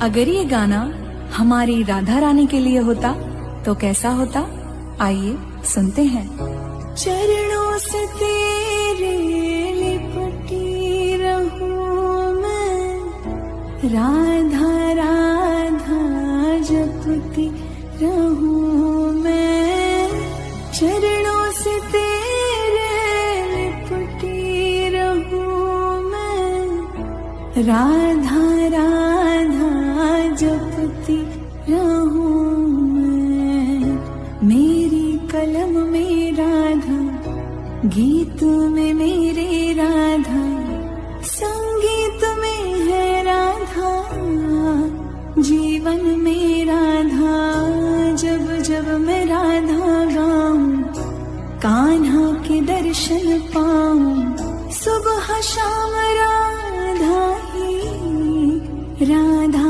अगर ये गाना हमारी राधा रानी के लिए होता तो कैसा होता, आइए सुनते हैं। चरणों से तेरे लिपटी रहूं मैं, राधा राधा जपती रहूं मैं। चरणों से तेरे लिपटी रहूं मैं, राधा राधा जपती रहूं मैं। मेरी कलम में राधा, गीत में मेरे राधा, संगीत में है राधा, जीवन में राधा। जब जब मैं राधा गाऊं, कान्हा के दर्शन पाऊं, सुबह शाम राधा ही राधा।